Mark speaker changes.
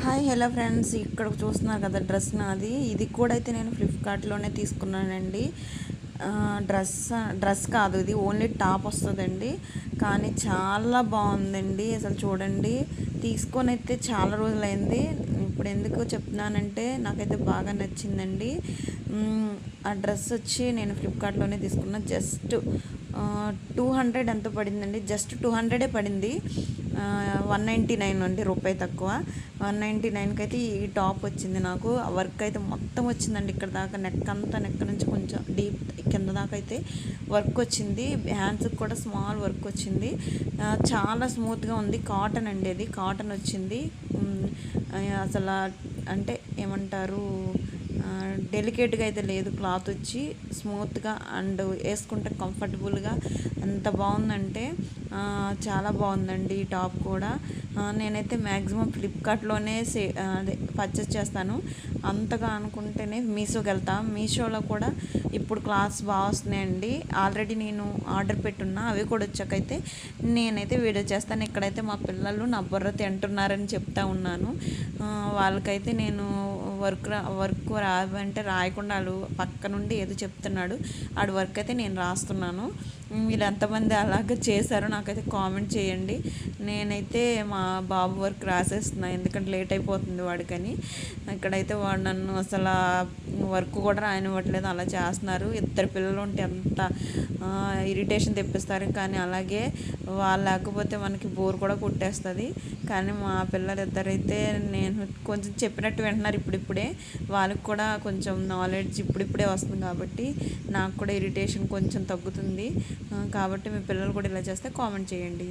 Speaker 1: Hi hello friends, ఇక్కడ చూస్తున్నారు కదా డ్రెస్ నాది. ఇది కూడా అయితే నేను ఫ్లిప్కార్ట్లోనే తీసుకున్నానండి. డ్రెస్ కాదు, ఇది ఓన్లీ టాప్ వస్తుందండి. కానీ చాలా బాగుందండి. అసలు చూడండి, తీసుకొని అయితే చాలా రోజులైంది. ఇప్పుడు ఎందుకు చెప్తున్నానంటే నాకైతే బాగా నచ్చిందండి. ఆ డ్రెస్ వచ్చి నేను ఫ్లిప్కార్ట్లోనే తీసుకున్నా. జస్ట్ 200 ఎంత పడిందండి, జస్ట్ 200 పడింది. 199 అండి, రూపాయి తక్కువ. 199కి అయితే ఈ టాప్ వచ్చింది నాకు. ఆ వర్క్ అయితే మొత్తం వచ్చిందండి ఇక్కడ దాకా, నెక్ నుంచి కొంచెం డీప్ కింద దాకా అయితే వర్క్ వచ్చింది. హ్యాండ్స్కి కూడా స్మాల్ వర్క్ వచ్చింది. చాలా స్మూత్గా ఉంది. కాటన్ అండి, అది కాటన్ వచ్చింది. అసలు అంటే ఏమంటారు, డెలికేట్గా అయితే లేదు. క్లాత్ వచ్చి స్మూత్గా అండ్ వేసుకుంటే కంఫర్టబుల్గా ఎంత బాగుందంటే చాలా బాగుందండి ఈ టాప్ కూడా. నేనైతే మ్యాక్సిమం ఫ్లిప్కార్ట్లోనే అదే పర్చేస్ చేస్తాను. అంతగా అనుకుంటేనే మీషోకి వెళ్తాను. మీషోలో కూడా ఇప్పుడు క్లాత్స్ బాగా వస్తున్నాయండి. ఆల్రెడీ నేను ఆర్డర్ పెట్టున్నా, అవి కూడా వచ్చాకైతే నేనైతే వీడియో చేస్తాను. ఇక్కడైతే మా పిల్లలు నా బుర్ర తింటున్నారని చెప్తా ఉన్నాను. వాళ్ళకైతే నేను వర్క్ రావంటే రాయకుండా వాళ్ళు పక్క నుండి ఏదో చెప్తున్నాడు, ఆడు వర్క్ అయితే నేను రాస్తున్నాను. మీరు ఎంతమంది అలాగ చేశారో నాకైతే కామెంట్ చేయండి. నేనైతే మా బాబు వర్క్ రాసేస్తున్నాను, ఎందుకంటే లేట్ అయిపోతుంది వాడికని. ఇక్కడైతే వాడు నన్ను అసలు వర్క్ కూడా రాయనివ్వట్లేదు, అలా చేస్తున్నారు. ఇద్దరు పిల్లలు ఉంటే ఎంత ఇరిటేషన్ తెప్పిస్తారు. కానీ అలాగే వాళ్ళు లేకపోతే మనకి బోర్ కూడా కొట్టేస్తుంది. కానీ మా పిల్లలు ఇద్దరైతే నేను కొంచెం చెప్పినట్టు వింటున్నారు ఇప్పుడిప్పుడే. వాళ్ళకి కూడా కొంచెం నాలెడ్జ్ ఇప్పుడిప్పుడే వస్తుంది కాబట్టి నాకు కూడా ఇరిటేషన్ కొంచెం తగ్గుతుంది. కాబట్టి మీ పిల్లలు కూడా ఇలా చేస్తే కామెంట్ చేయండి.